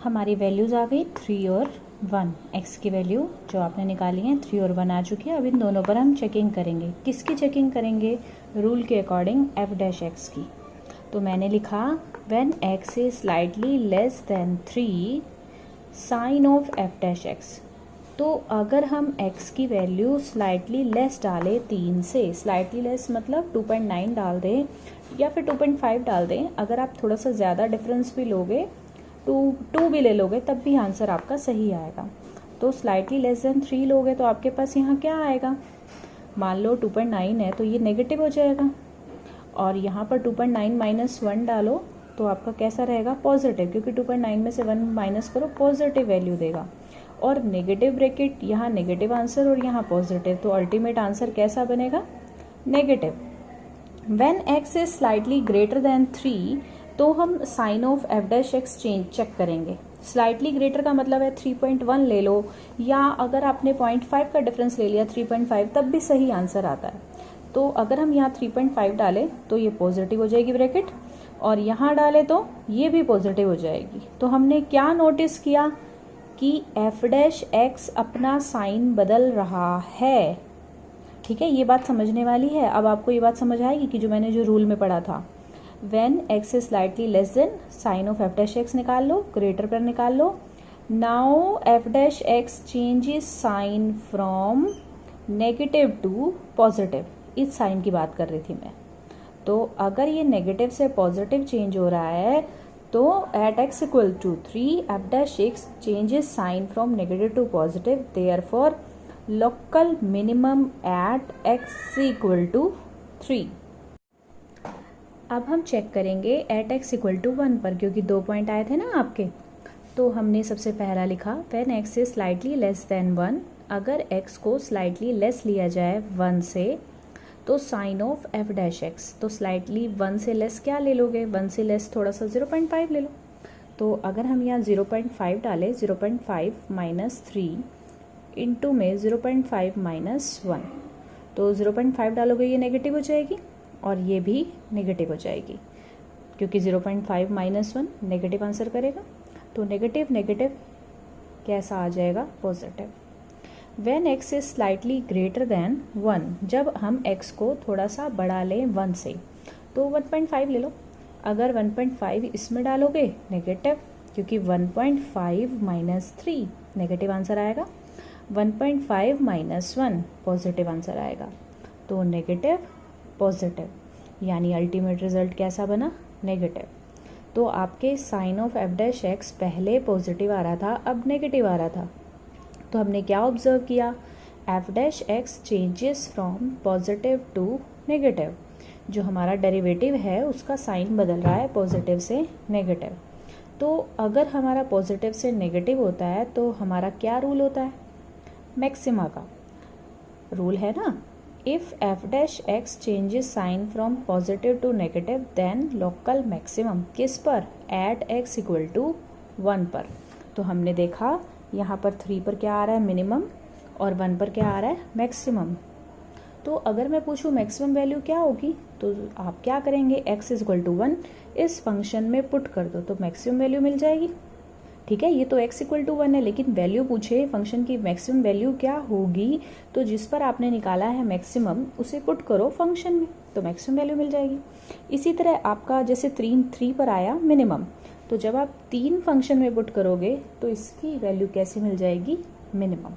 हमारी वैल्यूज़ आ गई 3 और 1। x की वैल्यू जो आपने निकाली है 3 और 1 आ चुकी है। अब इन दोनों पर हम चेकिंग करेंगे। किसकी चेकिंग करेंगे? रूल के अकॉर्डिंग f डैश x की। तो मैंने लिखा when x is slightly less than 3 sign of f dash x। तो अगर हम x की वैल्यू स्लाइटली लेस डालें 3 से, स्लाइटली लेस मतलब 2.9 डाल दें या फिर 2.5 डाल दें, अगर आप थोड़ा सा ज़्यादा डिफरेंस भी लोगे, 2 भी ले लोगे, तब भी आंसर आपका सही आएगा। तो स्लाइटली लेस देन 3 लोगे तो आपके पास यहाँ क्या आएगा? मान लो 2.9 है तो ये नेगेटिव हो जाएगा, और यहाँ पर 2.9 माइनस 1 डालो तो आपका कैसा रहेगा? पॉजिटिव, क्योंकि 2.9 में से 1 माइनस करो पॉजिटिव वैल्यू देगा। और नेगेटिव ब्रैकेट, यहाँ नेगेटिव आंसर और यहाँ पॉजिटिव, तो अल्टीमेट आंसर कैसा बनेगा? Negative. When x is slightly greater than 3 तो हम sign of f dash x check करेंगे। स्लाइटली ग्रेटर का मतलब है 3.1 ले लो, या अगर आपने 0.5 का डिफरेंस ले लिया 3.5, तब भी सही आंसर आता है। तो अगर हम यहाँ 3.5 डालें तो ये पॉजिटिव हो जाएगी ब्रैकेट, और यहाँ डालें तो ये भी पॉजिटिव हो जाएगी। तो हमने क्या नोटिस किया कि f डैश x अपना साइन बदल रहा है। ठीक है, ये बात समझने वाली है। अब आपको ये बात समझ आएगी कि जो मैंने जो रूल में पढ़ा था, when x is slightly less than sign of f dash x निकाल लो, ग्रेटर पर निकाल लो। Now f dash x changes sign from negative to positive, इस साइन की बात कर रही थी मैं। तो अगर ये नेगेटिव से पॉजिटिव चेंज हो रहा है तो at x equal to 3 f dash x changes sign from negative to positive, therefore local minimum at x equal to 3। अब हम चेक करेंगे एट x इक्वल टू 1 पर, क्योंकि 2 पॉइंट आए थे ना आपके। तो हमने सबसे पहला लिखा when x is slightly less then 1, अगर x को स्लाइटली लेस लिया जाए 1 से तो sign of f dash x। तो स्लाइटली 1 से लेस क्या ले लोगे? 1 से लेस थोड़ा सा 0.5 ले लो। तो अगर हम यहाँ 0.5 डालें, 0.5 माइनस 3 इंटू में 0.5 माइनस 1, तो 0.5 डालोगे ये नेगेटिव हो जाएगी और ये भी नेगेटिव हो जाएगी, क्योंकि 0.5 माइनस 1 नेगेटिव आंसर करेगा। तो नेगेटिव नेगेटिव कैसा आ जाएगा? Positive. When x is slightly greater then 1, जब हम x को थोड़ा सा बढ़ा लें 1 से, तो 1.5 ले लो। अगर 1.5 इसमें डालोगे नेगेटिव, क्योंकि 1.5 माइनस 3 नेगेटिव आंसर आएगा, 1.5 माइनस 1 पॉजिटिव आंसर आएगा। तो नेगेटिव पॉजिटिव, यानी अल्टीमेट रिजल्ट कैसा बना? नेगेटिव। तो आपके sign of f dash x पहले पॉजिटिव आ रहा था, अब नेगेटिव आ रहा था। तो हमने क्या ऑब्जर्व किया? f dash x changes from positive to negative. जो हमारा डेरिवेटिव है उसका साइन बदल रहा है पॉजिटिव से नेगेटिव। तो अगर हमारा पॉजिटिव से नेगेटिव होता है तो हमारा क्या रूल होता है? मैक्सिमा का रूल है ना। If f dash x changes sign from positive to negative then local maximum किस पर? एट x इक्वल टू 1 पर। तो हमने देखा यहाँ पर 3 पर क्या आ रहा है? मिनिमम, और 1 पर क्या आ रहा है? मैक्सिमम। तो अगर मैं पूछूँ मैक्सिमम वैल्यू क्या होगी, तो आप क्या करेंगे? x इज इक्वल टू 1 इस फंक्शन में पुट कर दो तो मैक्सिमम वैल्यू मिल जाएगी। ठीक है, ये तो x इक्वल टू 1 है, लेकिन वैल्यू पूछे फंक्शन की मैक्सिमम वैल्यू क्या होगी, तो जिस पर आपने निकाला है मैक्सिमम उसे पुट करो फंक्शन में तो मैक्सिमम वैल्यू मिल जाएगी। इसी तरह आपका जैसे 3 पर आया मिनिमम, तो जब आप 3 फंक्शन में पुट करोगे तो इसकी वैल्यू कैसे मिल जाएगी? मिनिमम।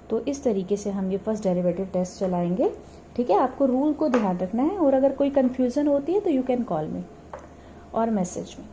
तो इस तरीके से हम ये फर्स्ट डेरिवेटिव टेस्ट चलाएंगे। ठीक है, आपको रूल को ध्यान रखना है, और अगर कोई कन्फ्यूज़न होती है तो यू कैन कॉल मी और मैसेज में।